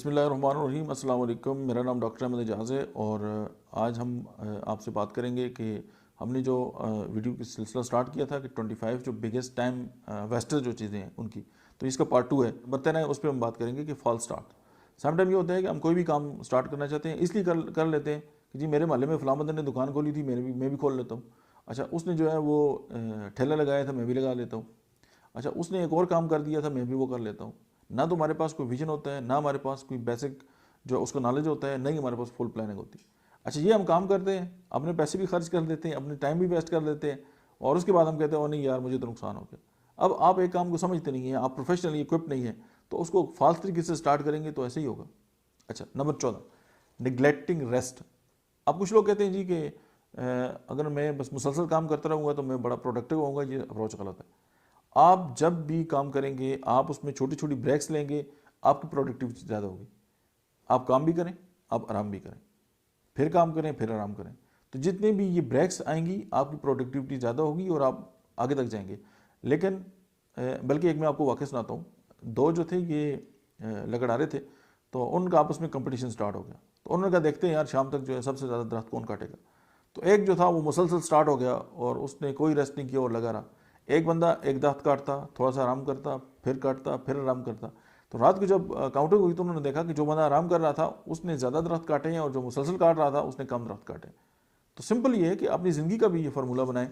बिस्मिल्लाहिर्रहमानिर्रहीम, अस्सलाम वालेकुम। मेरा नाम डॉक्टर अहमद एजाज है और आज हम आपसे बात करेंगे कि हमने जो वीडियो की सिलसिला स्टार्ट किया था कि 25 जो बिगेस्ट टाइम वेस्टर जो चीज़ें हैं उनकी, तो इसका पार्ट 2 है। बताना है, उस पर हम बात करेंगे कि फॉल्स स्टार्ट। समटाइम ये होता है कि हम कोई भी काम स्टार्ट करना चाहते हैं, इसलिए कर लेते हैं कि जी मेरे मोहल्ले में फलां बंदे ने दुकान खोली थी, मैं भी खोल लेता हूँ। अच्छा, उसने जो है वो ठेला लगाया था, मैं भी लगा लेता हूँ। अच्छा, उसने एक और काम कर दिया था, मैं भी वो कर लेता हूँ। ना तो हमारे पास कोई विजन होता है, ना हमारे पास कोई बेसिक जो उसका नॉलेज होता है, नहीं हमारे पास फुल प्लानिंग होती है। अच्छा, ये हम काम करते हैं, अपने पैसे भी खर्च कर देते हैं, अपने टाइम भी वेस्ट कर देते हैं और उसके बाद हम कहते हैं ओ नहीं यार मुझे तो नुकसान हो गया। अब आप एक काम को समझते नहीं हैं, आप प्रोफेशनली इक्विप नहीं है, तो उसको फाल्स तरीके से स्टार्ट करेंगे तो ऐसे ही होगा। अच्छा, नंबर 14, निगलेक्टिंग रेस्ट। अब कुछ लोग कहते हैं जी कि अगर मैं बस मुसलसल काम करता रहूँगा तो मैं बड़ा प्रोडक्टिव होऊंगा। ये अप्रोच गलत है। आप जब भी काम करेंगे, आप उसमें छोटी छोटी ब्रेक्स लेंगे, आपकी प्रोडक्टिविटी ज़्यादा होगी। आप काम भी करें, आप आराम भी करें, फिर काम करें, फिर आराम करें, तो जितने भी ये ब्रेक्स आएंगी आपकी प्रोडक्टिविटी ज़्यादा होगी और आप आगे तक जाएंगे। लेकिन बल्कि एक मैं आपको वाक़या सुनाता हूँ। दो जो थे ये लगड़ा रहे थे, तो उनका आपस में कंपटीशन स्टार्ट हो गया। तो उन्होंने कहा देखते हैं यार शाम तक जो है सबसे ज़्यादा दरख्त कौन काटेगा। तो एक जो था वो मुसलसल स्टार्ट हो गया और उसने कोई रेस्ट नहीं किया और लगा रहा। एक बंदा एक दरख्त काटता, थोड़ा सा आराम करता, फिर काटता, फिर आराम करता। तो रात को जब काउंटिंग हुई तो उन्होंने देखा कि जो बंदा आराम कर रहा था उसने ज़्यादा दरख्त काटे हैं और जो मुसलसल काट रहा था उसने कम दरख्त काटे। तो सिंपल ये है कि अपनी ज़िंदगी का भी ये फार्मूला बनाएं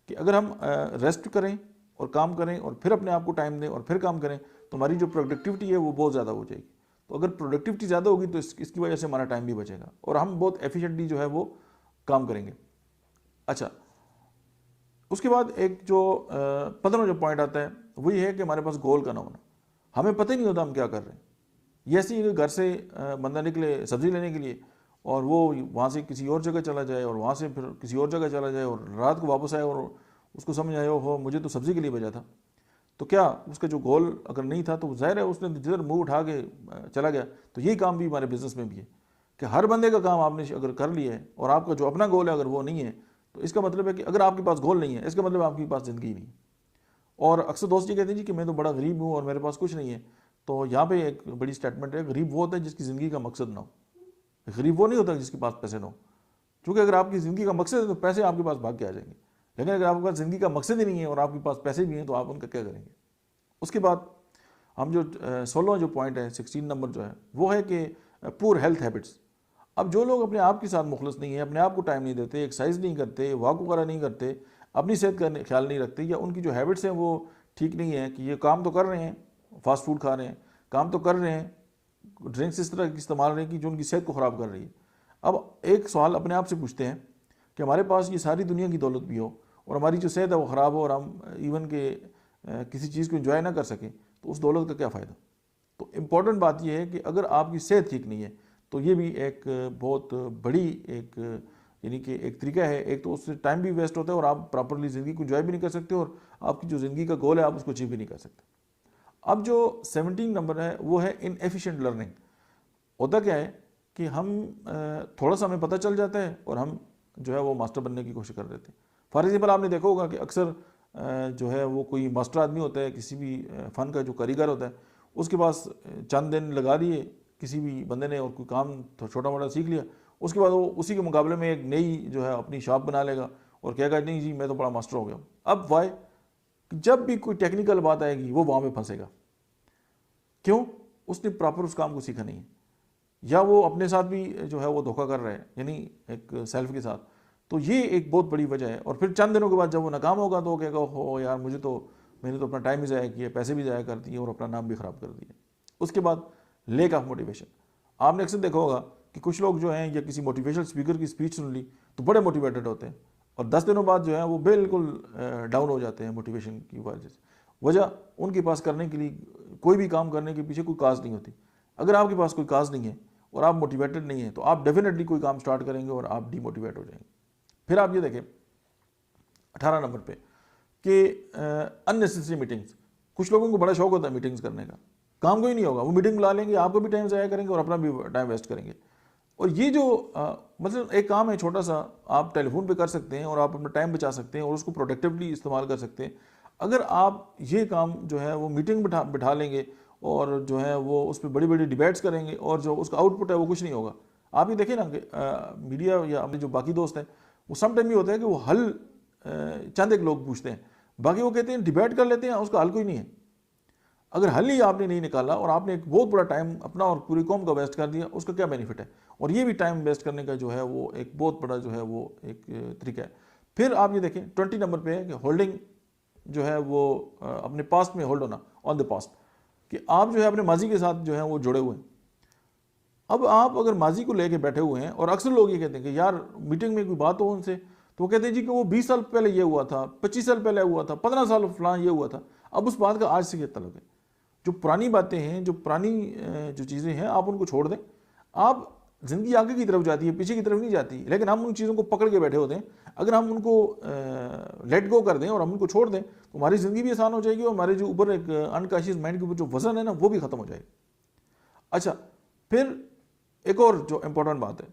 कि अगर हम रेस्ट करें और काम करें और फिर अपने आप को टाइम दें और फिर काम करें तो हमारी जो प्रोडक्टिविटी है वो बहुत ज़्यादा हो जाएगी। तो अगर प्रोडक्टिविटी ज़्यादा होगी तो इसकी वजह से हमारा टाइम भी बचेगा और हम बहुत एफिशिएंटली जो है वो काम करेंगे। अच्छा, उसके बाद एक जो 15वां जो पॉइंट आता है वो ये है कि हमारे पास गोल का ना होना। हमें पता ही नहीं होता हम क्या कर रहे हैं। ये ऐसी है कि घर से बंदा निकले सब्ज़ी लेने के लिए और वो वहाँ से किसी और जगह चला जाए और वहाँ से फिर किसी और जगह चला जाए और रात को वापस आए और उसको समझ आया हो मुझे तो सब्ज़ी के लिए भेजा था। तो क्या उसका जो गोल अगर नहीं था तो ज़ाहिर है उसने जिधर मुँह उठा के चला गया। तो यही काम भी हमारे बिज़नेस में भी है कि हर बंदे का काम आपने अगर कर लिया है और आपका जो अपना गोल है अगर वो नहीं है तो इसका मतलब है कि अगर आपके पास गोल नहीं है इसका मतलब आपके पास ज़िंदगी नहीं। और अक्सर दोस्त ये कहते हैं जी कि मैं तो बड़ा गरीब हूँ और मेरे पास कुछ नहीं है। तो यहाँ पे एक बड़ी स्टेटमेंट है, गरीब वो होता है जिसकी ज़िंदगी का मकसद ना हो। गरीब वो नहीं होता जिसके पास पैसे ना हो, क्योंकि अगर आपकी ज़िंदगी का मकसद है तो पैसे आपके पास भाग के आ जाएंगे। लेकिन अगर आपके पास ज़िंदगी का मकसद ही नहीं है और आपके पास पैसे भी हैं तो आप उनका क्या करेंगे। उसके बाद हम जो 16वां जो पॉइंट है 16 नंबर जो है वो है कि पुअर हेल्थ हैबिट्स। अब जो लोग अपने आप के साथ मुखलस नहीं है, अपने आप को टाइम नहीं देते, एक्सरसाइज नहीं करते, वॉक वगैरह नहीं करते, अपनी सेहत का ख्याल नहीं रखते, या उनकी जो हैबिट्स हैं वो ठीक नहीं है कि ये काम तो कर रहे हैं, फास्ट फूड खा रहे हैं, काम तो कर रहे हैं, ड्रिंक्स इस तरह की इस्तेमाल रहे हैं कि जो उनकी सेहत को ख़राब कर रही है। अब एक सवाल अपने आप से पूछते हैं कि हमारे पास ये सारी दुनिया की दौलत भी हो और हमारी जो सेहत है वो ख़राब हो और हम इवन के किसी चीज़ को एंजॉय ना कर सकें तो उस दौलत का क्या फ़ायदा। तो इम्पॉर्टेंट बात यह है कि अगर आपकी सेहत ठीक नहीं है तो ये भी एक बहुत बड़ी एक यानी कि एक तरीका है। एक तो उससे टाइम भी वेस्ट होता है और आप प्रॉपरली ज़िंदगी को एंजॉय भी नहीं कर सकते और आपकी जो ज़िंदगी का गोल है आप उसको अचीव भी नहीं कर सकते। अब जो 17 नंबर है वो है इनएफिशिएंट लर्निंग। होता क्या है कि हम थोड़ा सा हमें पता चल जाता है और हम जो है वो मास्टर बनने की कोशिश कर देते हैं। फॉर एग्जाम्पल आपने देखा होगा कि अक्सर जो है वो कोई मास्टर आदमी होता है, किसी भी फ़न का जो कारीगर होता है, उसके पास चंद दिन लगा दिए किसी भी बंदे ने और कोई काम तो छोटा मोटा सीख लिया, उसके बाद वो उसी के मुकाबले में एक नई जो है अपनी शॉप बना लेगा और कहेगा नहीं जी मैं तो बड़ा मास्टर हो गया। अब वाई, जब भी कोई टेक्निकल बात आएगी वो वहाँ पे फंसेगा। क्यों? उसने प्रॉपर उस काम को सीखा नहीं है, या वो अपने साथ भी जो है वो धोखा कर रहा है, यानी एक सेल्फ के साथ। तो ये एक बहुत बड़ी वजह है। और फिर चंद दिनों के बाद जब वो नाकाम होगा तो वो कहेगा हो यार मैंने तो अपना टाइम भी ज़ाया किया, पैसे भी ज़ाया कर दिए और अपना नाम भी ख़राब कर दिया। उसके बाद लैक ऑफ मोटिवेशन। आपने अक्सर देखा होगा कि कुछ लोग जो हैं या किसी मोटिवेशनल स्पीकर की स्पीच सुन ली तो बड़े मोटिवेटेड होते हैं और 10 दिनों बाद जो है वो बिल्कुल डाउन हो जाते हैं मोटिवेशन की वजह से। वजह उनके पास करने के लिए कोई भी काम करने के पीछे कोई काज नहीं होती। अगर आपके पास कोई काज नहीं है और आप मोटिवेटेड नहीं है तो आप डेफिनेटली कोई काम स्टार्ट करेंगे और आप डीमोटिवेट हो जाएंगे। फिर आप ये देखें 18 नंबर पे कि अननेसेसरी मीटिंग्स। कुछ लोगों को बड़ा शौक होता है मीटिंग्स करने का, काम कोई नहीं होगा, वो मीटिंग बुला लेंगे, आपको भी टाइम ज़ाया करेंगे और अपना भी टाइम वेस्ट करेंगे। और ये जो मतलब एक काम है छोटा सा, आप टेलीफोन पे कर सकते हैं और आप अपना टाइम बचा सकते हैं और उसको प्रोडक्टिवली इस्तेमाल कर सकते हैं। अगर आप ये काम जो है वो मीटिंग बिठा लेंगे और जो है वो उस पर बड़ी बड़ी डिबेट्स करेंगे और जो उसका आउटपुट है वो कुछ नहीं होगा। आप ये देखें ना कि मीडिया या अपने जो बाकी दोस्त हैं वो सम टाइम ये होता है कि वो हल चंद एक लोग पूछते हैं, बाकी वो कहते हैं डिबेट कर लेते हैं, उसका हल कोई नहीं है। अगर हल ही आपने नहीं निकाला और आपने एक बहुत बड़ा टाइम अपना और पूरी कौम का वेस्ट कर दिया, उसका क्या बेनिफिट है। और ये भी टाइम वेस्ट करने का जो है वो एक बहुत बड़ा जो है वो एक तरीका है। फिर आप ये देखें 20 नंबर पे है कि होल्डिंग जो है वो अपने पास्ट में होल्ड होना, ऑन द पास्ट, कि आप जो है अपने माजी के साथ जो है वो जुड़े हुए हैं। अब आप अगर माजी को लेके बैठे हुए हैं, और अक्सर लोग ये कहते हैं कि यार मीटिंग में कोई बात हो उनसे, तो वो कहते हैं जी कि वो 20 साल पहले ये हुआ था, 25 साल पहले हुआ था, 15 साल फलां ये हुआ था। अब उस बात का आज से क्या तल्लुक है। जो पुरानी बातें हैं, जो पुरानी जो चीज़ें हैं, आप उनको छोड़ दें। आप ज़िंदगी आगे की तरफ जाती है, पीछे की तरफ नहीं जाती, लेकिन हम उन चीज़ों को पकड़ के बैठे होते हैं। अगर हम उनको लेट गो कर दें और हम उनको छोड़ दें तो हमारी ज़िंदगी भी आसान हो जाएगी और हमारे जो ऊपर एक अनकॉन्शियस माइंड के ऊपर जो वजन है ना वो भी ख़त्म हो जाएगा। अच्छा, फिर एक और जो इम्पोर्टेंट बात है,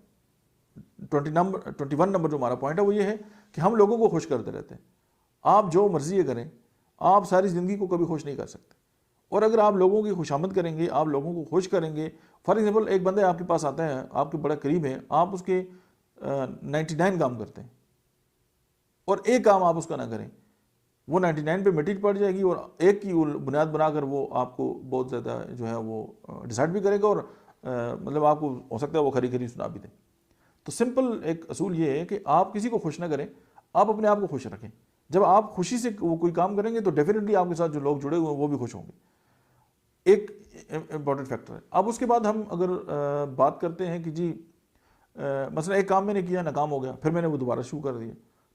21 नंबर जो हमारा पॉइंट है वो ये है कि हम लोगों को खुश करते रहते हैं। आप जो मर्जी ये करें, आप सारी ज़िंदगी को कभी खुश नहीं कर सकते। और अगर आप लोगों की खुशामद करेंगे, आप लोगों को खुश करेंगे, फॉर एग्जाम्पल एक बंदे आपके पास आता है, आपके बड़ा करीब है, आप उसके 99 काम करते हैं और एक काम आप उसका ना करें, वो 99 पे मिट्टी पड़ जाएगी और एक की बुनियाद बनाकर वो आपको बहुत ज़्यादा जो है वो डिसाइड भी करेगा और मतलब आपको हो सकता है वो खरी खरी सुना भी दे। तो सिंपल एक असूल ये है कि आप किसी को खुश ना करें, आप अपने आप को खुश रखें। जब आप खुशी से वो कोई काम करेंगे तो डेफिनेटली आपके साथ जो लोग जुड़े हुए हैं वो भी खुश होंगे। एक इम्पॉर्टेंट फैक्टर है। अब उसके बाद हम अगर बात करते हैं कि जी मसला एक काम मैंने किया, नाकाम हो गया, फिर मैंने वो दोबारा शुरू कर दिया,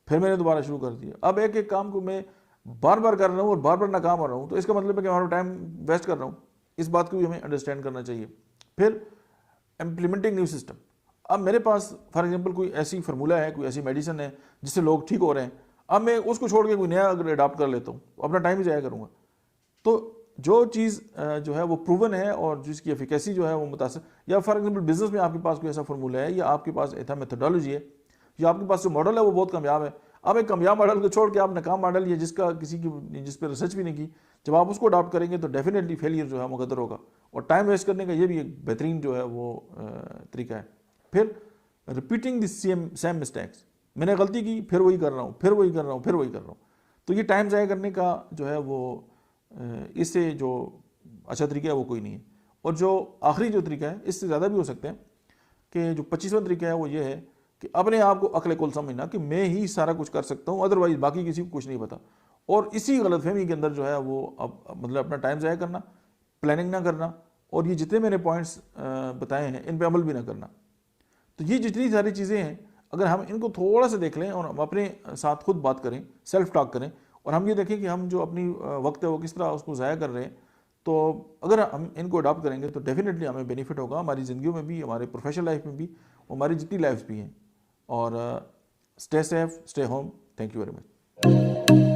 फिर मैंने दोबारा शुरू कर दिया। अब एक एक काम को मैं बार बार कर रहा हूँ और बार बार नाकाम हो रहा हूँ, तो इसका मतलब है कि हमारा टाइम वेस्ट कर रहा हूँ। इस बात को भी हमें अंडरस्टैंड करना चाहिए। फिर इम्प्लीमेंटिंग न्यू सिस्टम। अब मेरे पास फॉर एग्जांपल कोई ऐसी फार्मूला है, कोई ऐसी मेडिसिन है जिससे लोग ठीक हो रहे हैं, अब मैं उसको छोड़ के कोई नया अगर अडॉप्ट कर लेता हूँ अपना टाइम ही जाया करूँगा। तो जो चीज़ जो है वो प्रूवन है और जिसकी एफिकेसी जो है वो मुतासर, या फॉर एग्जांपल बिजनेस में आपके पास कोई ऐसा फार्मूला है या आपके पास ऐसा मेथोडोलॉजी है या आपके पास जो मॉडल है वो बहुत कामयाब है, अब एक कामयाब मॉडल को छोड़ के आप नाकाम मॉडल या जिसका किसी की जिस पर रिसर्च भी नहीं की, जब आप उसको अडॉप्ट करेंगे तो डेफिनेटली फेलियर जो है मुकद्दर होगा। और टाइम वेस्ट करने का ये भी एक बेहतरीन जो है वो तरीका है। फिर रिपीटिंग द सेम मिस्टेक्स, मैंने गलती की फिर वही कर रहा हूँ, फिर वही कर रहा हूँ, फिर वही कर रहा हूँ, तो ये टाइम ज़ाया करने का जो है वो इससे जो अच्छा तरीका है वो कोई नहीं है। और जो आखिरी जो तरीका है, इससे ज़्यादा भी हो सकते हैं, कि जो 25वां तरीका है वो ये है कि अपने आप को अक्ल कुल समझना कि मैं ही सारा कुछ कर सकता हूँ, अदरवाइज बाकी किसी को कुछ नहीं पता। और इसी गलतफहमी के अंदर जो है वो अब मतलब अपना टाइम ज़ाया करना, प्लानिंग ना करना, और ये जितने मैंने पॉइंट्स बताए हैं इन पर अमल भी ना करना। तो ये जितनी सारी चीज़ें हैं, अगर हम इनको थोड़ा सा देख लें और हम अपने साथ खुद बात करें, सेल्फ टॉक करें, और हम ये देखें कि हम जो अपनी वक्त है वो किस तरह उसको ज़ाया कर रहे हैं, तो अगर हम इनको अडॉप्ट करेंगे तो डेफिनेटली हमें बेनिफिट होगा, हमारी ज़िंदगी में भी, हमारे प्रोफेशनल लाइफ में भी, हमारी जितनी लाइफ भी हैं। और stay safe, stay home. Thank you very much.